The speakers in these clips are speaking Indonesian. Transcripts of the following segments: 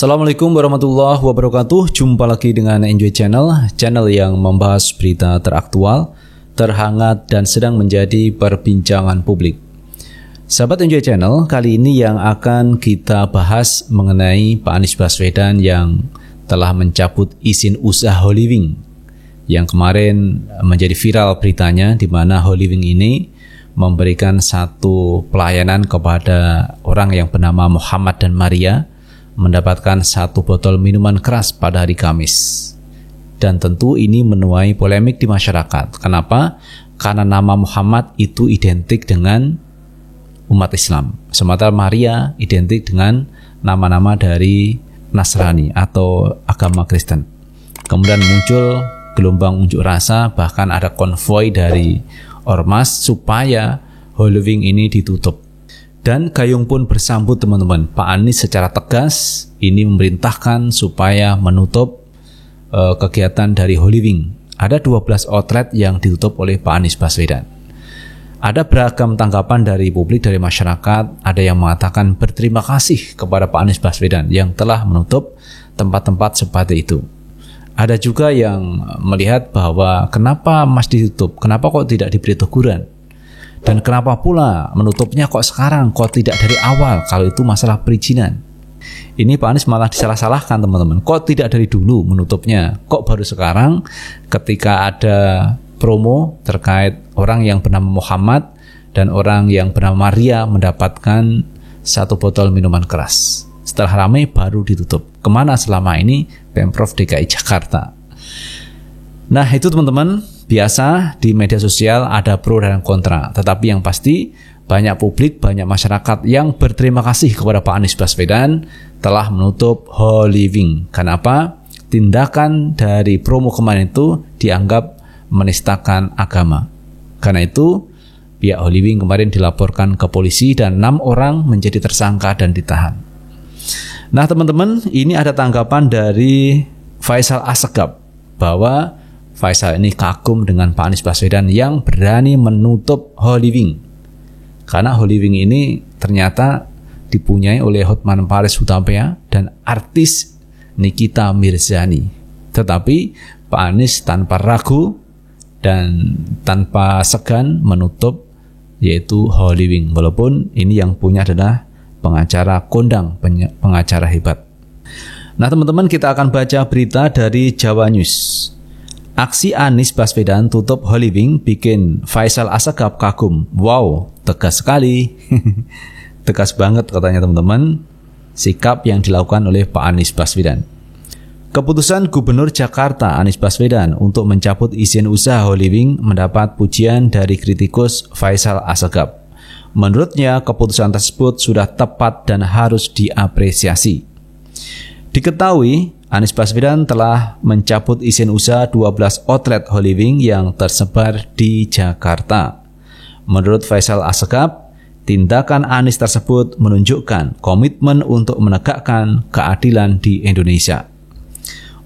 Assalamualaikum warahmatullahi wabarakatuh. Jumpa lagi dengan Enjoy Channel yang membahas berita teraktual, terhangat, dan sedang menjadi perbincangan publik. Sahabat Enjoy Channel, kali ini yang akan kita bahas mengenai Pak Anies Baswedan yang telah mencabut izin usaha Holywing, yang kemarin menjadi viral beritanya, di mana Holywing ini memberikan satu pelayanan kepada orang yang bernama Muhammad dan Maria, mendapatkan satu botol minuman keras pada hari Kamis. Dan tentu ini menuai polemik di masyarakat. Kenapa? Karena nama Muhammad itu identik dengan umat Islam, sementara Maria identik dengan nama-nama dari Nasrani atau agama Kristen. Kemudian muncul gelombang unjuk rasa, bahkan ada konvoi dari ormas supaya Holywing ini ditutup. Dan gayung pun bersambut, teman-teman. Pak Anies secara tegas ini memerintahkan supaya menutup kegiatan dari Holywing. Ada 12 outlet yang ditutup oleh Pak Anies Baswedan. Ada beragam tanggapan dari publik, dari masyarakat. Ada yang mengatakan berterima kasih kepada Pak Anies Baswedan yang telah menutup tempat-tempat seperti itu. Ada juga yang melihat bahwa kenapa masih ditutup, kenapa kok tidak diberi teguran, dan kenapa pula menutupnya kok sekarang, kok tidak dari awal kalau itu masalah perizinan. Ini Pak Anies malah disalah-salahkan, teman-teman. Kok tidak dari dulu menutupnya, kok baru sekarang ketika ada promo terkait orang yang bernama Muhammad dan orang yang bernama Maria mendapatkan satu botol minuman keras. Setelah ramai baru ditutup. Kemana selama ini Pemprov DKI Jakarta? Nah itu, teman-teman, biasa di media sosial ada pro dan kontra. Tetapi yang pasti banyak publik, banyak masyarakat yang berterima kasih kepada Pak Anies Baswedan telah menutup Holywing. Kenapa? Tindakan dari promo kemarin itu dianggap menistakan agama. Karena itu pihak Holywing kemarin dilaporkan ke polisi dan 6 orang menjadi tersangka dan ditahan. Nah teman-teman, ini ada tanggapan dari Faisal Assegaf bahwa Faisal ini kagum dengan Pak Anies Baswedan yang berani menutup Holywing. Karena Holywing ini ternyata dipunyai oleh Hotman Paris Hutapea dan artis Nikita Mirzani. Tetapi Pak Anies tanpa ragu dan tanpa segan menutup yaitu Holywing. Walaupun ini yang punya adalah pengacara kondang, pengacara hebat. Nah teman-teman, kita akan baca berita dari Jawa News. Aksi Anies Baswedan tutup Holywing bikin Faisal Assegaf kagum. Wow, tegas sekali. Tegas banget katanya, teman-teman, sikap yang dilakukan oleh Pak Anies Baswedan. Keputusan Gubernur Jakarta Anies Baswedan untuk mencabut izin usaha Holywing mendapat pujian dari kritikus Faisal Assegaf. Menurutnya keputusan tersebut sudah tepat dan harus diapresiasi. Diketahui Anies Baswedan telah mencabut izin usaha 12 outlet Holywing yang tersebar di Jakarta. Menurut Faisal Assegaf, tindakan Anies tersebut menunjukkan komitmen untuk menegakkan keadilan di Indonesia.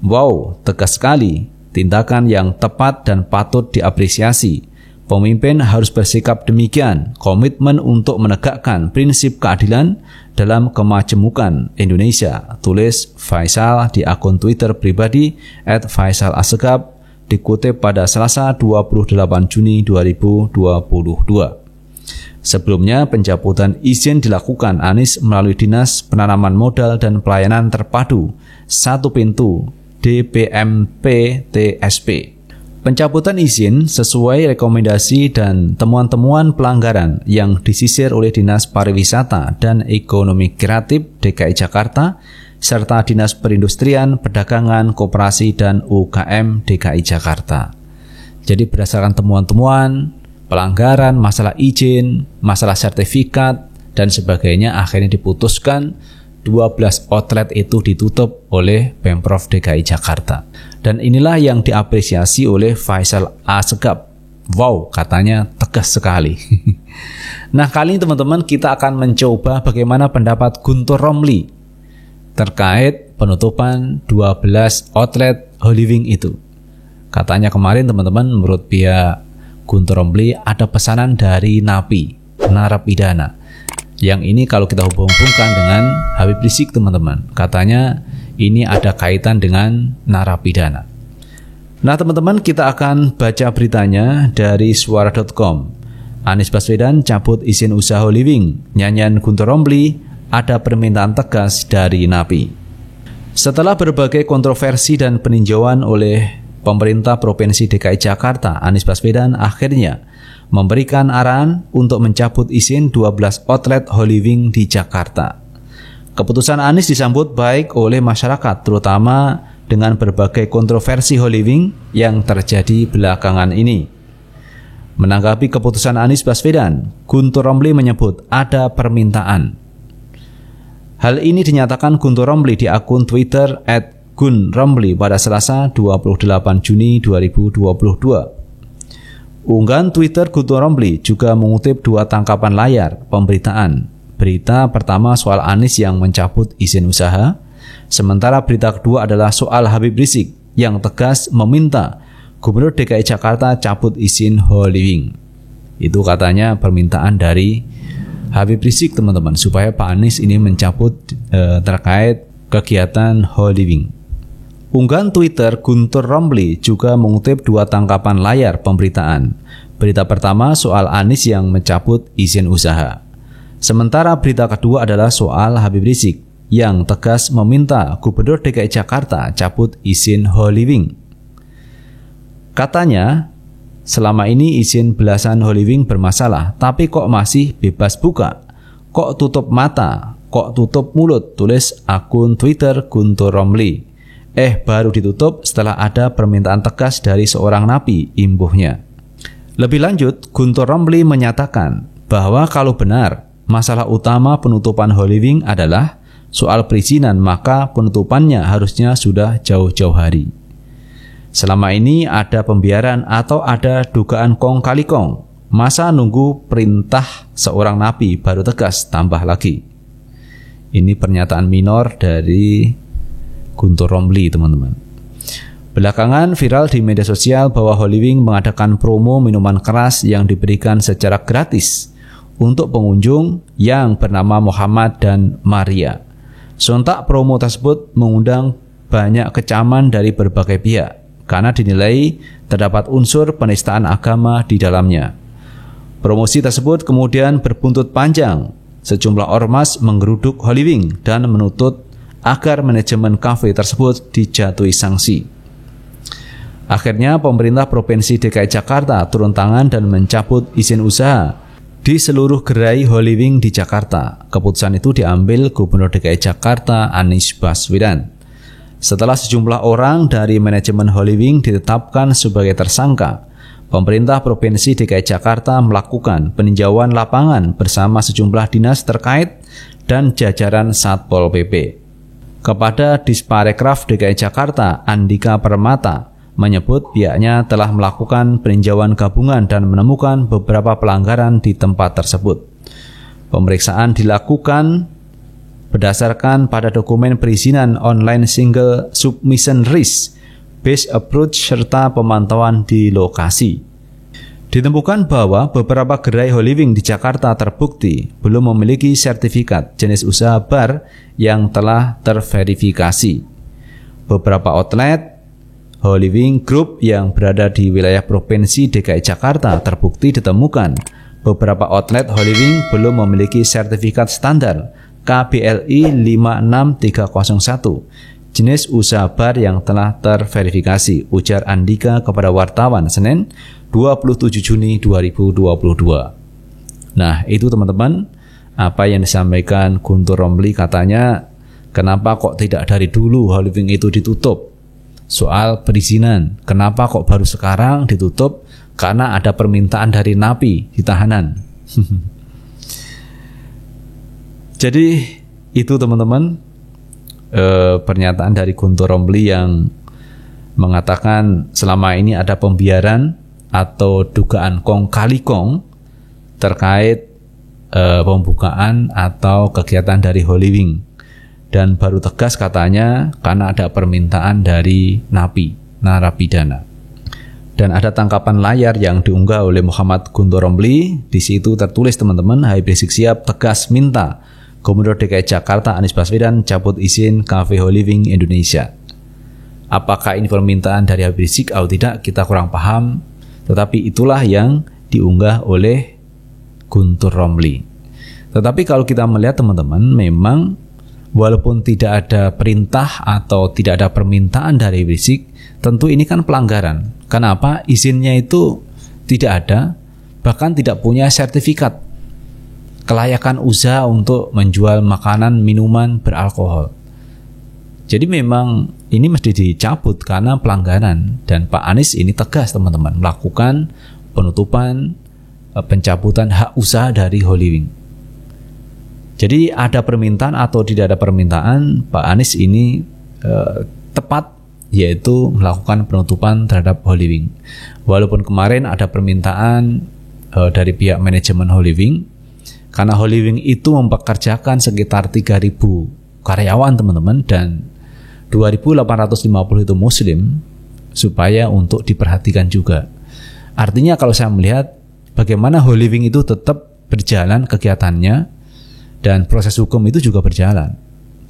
Wow, tegas sekali. Tindakan yang tepat dan patut diapresiasi. Pemimpin harus bersikap demikian, komitmen untuk menegakkan prinsip keadilan dalam kemajemukan Indonesia, tulis Faisal di akun Twitter pribadi @FaisalAssegaf, dikutip pada Selasa 28 Juni 2022. Sebelumnya pencabutan izin dilakukan Anies melalui Dinas Penanaman Modal dan Pelayanan Terpadu Satu Pintu DPMP TSP. Pencabutan izin sesuai rekomendasi dan temuan-temuan pelanggaran yang disisir oleh Dinas Pariwisata dan Ekonomi Kreatif DKI Jakarta serta Dinas Perindustrian, Perdagangan, Koperasi, dan UKM DKI Jakarta. Jadi berdasarkan temuan-temuan, pelanggaran, masalah izin, masalah sertifikat, dan sebagainya, akhirnya diputuskan 12 outlet itu ditutup oleh Pemprov DKI Jakarta. Dan inilah yang diapresiasi oleh Faisal Assegaf. Wow, katanya tegas sekali. Nah, kali ini teman-teman kita akan mencoba bagaimana pendapat Guntur Romli terkait penutupan 12 outlet Holywing itu. Katanya kemarin, teman-teman, menurut pihak Guntur Romli ada pesanan dari napi, narapidana. Yang ini kalau kita hubung-hubungkan dengan Habib Rizik teman-teman, katanya ini ada kaitan dengan narapidana. Nah teman-teman, kita akan baca beritanya dari suara.com. Anies Baswedan cabut izin usaha Holywing, nyanyian Guntur Romli, ada permintaan tegas dari Napi. Setelah berbagai kontroversi dan peninjauan oleh pemerintah Provinsi DKI Jakarta, Anies Baswedan akhirnya memberikan arahan untuk mencabut izin 12 outlet Holywing di Jakarta. Keputusan Anies disambut baik oleh masyarakat, terutama dengan berbagai kontroversi Holywing yang terjadi belakangan ini. Menanggapi keputusan Anies Baswedan, Guntur Romli menyebut ada permintaan. Hal ini dinyatakan Guntur Romli di akun Twitter @gunromli pada Selasa 28 Juni 2022. Unggahan Twitter Guntur Romli juga mengutip 2 tangkapan layar pemberitaan. Berita pertama soal Anies yang mencabut izin usaha, sementara berita kedua adalah soal Habib Rizik yang tegas meminta Gubernur DKI Jakarta cabut izin Holywing. Itu katanya permintaan dari Habib Rizik teman-teman, supaya Pak Anies ini mencabut terkait kegiatan Holywing. Unggahan Twitter Guntur Romli juga mengutip 2 tangkapan layar pemberitaan. Berita pertama soal Anies yang mencabut izin usaha. Sementara berita kedua adalah soal Habib Rizik yang tegas meminta Gubernur DKI Jakarta cabut izin Holywing. Katanya, selama ini izin belasan Holywing bermasalah, tapi kok masih bebas buka? Kok tutup mata? Kok tutup mulut? Tulis akun Twitter Guntur Romli. Baru ditutup setelah ada permintaan tegas dari seorang napi, imbuhnya. Lebih lanjut, Guntur Romli menyatakan bahwa kalau benar masalah utama penutupan Holywing adalah soal perizinan, maka penutupannya harusnya sudah jauh-jauh hari. Selama ini ada pembiaran atau ada dugaan kong kali kong. Masa nunggu perintah seorang napi baru tegas tambah lagi. Ini pernyataan minor dari Guntur Romli teman-teman. Belakangan viral di media sosial bahwa Holywing mengadakan promo minuman keras yang diberikan secara gratis untuk pengunjung yang bernama Muhammad dan Maria. Sontak promo tersebut mengundang banyak kecaman dari berbagai pihak karena dinilai terdapat unsur penistaan agama di dalamnya. Promosi tersebut kemudian berbuntut panjang. Sejumlah ormas menggeruduk Holywing dan menuntut agar manajemen kafe tersebut dijatuhi sanksi. Akhirnya pemerintah Provinsi DKI Jakarta turun tangan dan mencabut izin usaha di seluruh gerai Holywing di Jakarta. Keputusan itu diambil Gubernur DKI Jakarta Anies Baswedan. Setelah sejumlah orang dari manajemen Holywing ditetapkan sebagai tersangka, pemerintah Provinsi DKI Jakarta melakukan peninjauan lapangan bersama sejumlah dinas terkait dan jajaran Satpol PP. Kepada Disparekraf DKI Jakarta, Andika Permata, menyebut pihaknya telah melakukan peninjauan gabungan dan menemukan beberapa pelanggaran di tempat tersebut. Pemeriksaan dilakukan berdasarkan pada dokumen perizinan online single submission risk based approach serta pemantauan di lokasi. Ditemukan bahwa beberapa gerai Holywing di Jakarta terbukti belum memiliki sertifikat jenis usaha bar yang telah terverifikasi. Beberapa outlet Holywing Group yang berada di wilayah Provinsi DKI Jakarta terbukti ditemukan beberapa outlet Holywing belum memiliki sertifikat standar KBLI 56301 jenis usaha bar yang telah terverifikasi, ujar Andika kepada wartawan Senin 27 Juni 2022. Nah, itu teman-teman apa yang disampaikan Guntur Romli, katanya kenapa kok tidak dari dulu Holywing itu ditutup? Soal perizinan, kenapa kok baru sekarang ditutup? Karena ada permintaan dari napi di tahanan. Jadi itu teman-teman pernyataan dari Guntur Romli yang mengatakan selama ini ada pembiaran atau dugaan kong kali kong terkait pembukaan atau kegiatan dari Holywing, dan baru tegas katanya karena ada permintaan dari napi, narapidana. Dan ada tangkapan layar yang diunggah oleh Muhammad Guntur Romli. Di situ tertulis teman-teman, Habib Rizik Syihab tegas minta Gubernur DKI Jakarta Anies Baswedan cabut izin Cafe Holy Wing Indonesia. Apakah ini permintaan dari Habib Rizik atau tidak, kita kurang paham. Tetapi itulah yang diunggah oleh Guntur Romli. Tetapi kalau kita melihat teman-teman, memang walaupun tidak ada perintah atau tidak ada permintaan dari Habib Rizik, tentu ini kan pelanggaran. Kenapa? Izinnya itu tidak ada, bahkan tidak punya sertifikat kelayakan usaha untuk menjual makanan, minuman beralkohol. Jadi memang ini mesti dicabut karena pelanggaran. Dan Pak Anies ini tegas teman-teman, melakukan penutupan, pencabutan hak usaha dari Holy Wing. Jadi ada permintaan atau tidak ada permintaan, Pak Anies ini tepat, yaitu melakukan penutupan terhadap Holy Wing. Walaupun kemarin ada permintaan dari pihak manajemen Holy Wing, karena Holy Wing itu mempekerjakan sekitar 3.000 karyawan teman-teman, dan 2.850 itu muslim, supaya untuk diperhatikan juga. Artinya kalau saya melihat bagaimana Holy Wing itu tetap berjalan kegiatannya, dan proses hukum itu juga berjalan.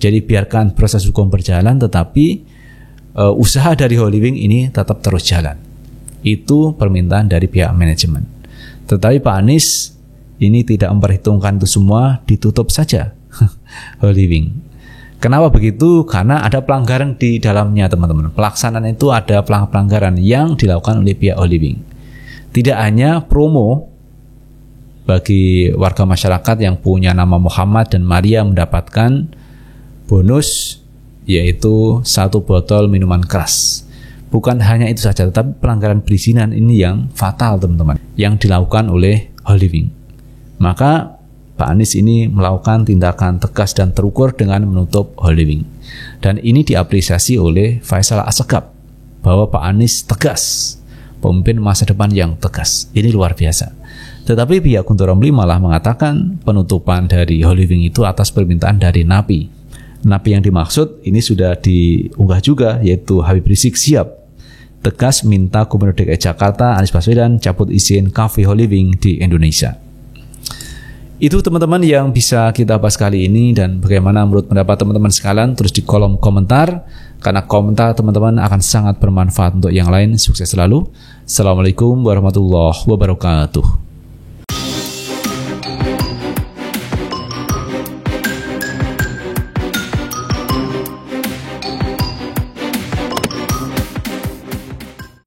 Jadi biarkan proses hukum berjalan, tetapi usaha dari Holy Wing ini tetap terus jalan. Itu permintaan dari pihak manajemen. Tetapi Pak Anies ini tidak memperhitungkan itu semua, ditutup saja Holy Wing. Kenapa begitu? Karena ada pelanggaran di dalamnya teman-teman. Pelaksanaan itu ada pelanggaran yang dilakukan oleh pihak Holy Wing. Tidak hanya promo bagi warga masyarakat yang punya nama Muhammad dan Maria mendapatkan bonus, yaitu 1 botol minuman keras. Bukan hanya itu saja, tetapi pelanggaran perizinan ini yang fatal teman-teman, yang dilakukan oleh Holy Wing. Maka Pak Anies ini melakukan tindakan tegas dan terukur dengan menutup Holy Wing. Dan ini diapresiasi oleh Faisal Assegaf, bahwa Pak Anies tegas, pemimpin masa depan yang tegas. Ini luar biasa. Tetapi pihak Guntur Romli malah mengatakan penutupan dari Holy Wing itu atas permintaan dari Napi. Napi yang dimaksud ini sudah diunggah juga, yaitu Habib Rizik Syihab tegas minta Gubernur DKI Jakarta Anies Baswedan cabut izin Cafe Holy Wing di Indonesia. Itu teman-teman yang bisa kita bahas kali ini, dan bagaimana menurut pendapat teman-teman sekalian, tulis di kolom komentar, karena komentar teman-teman akan sangat bermanfaat untuk yang lain. Sukses selalu. Assalamualaikum warahmatullahi wabarakatuh.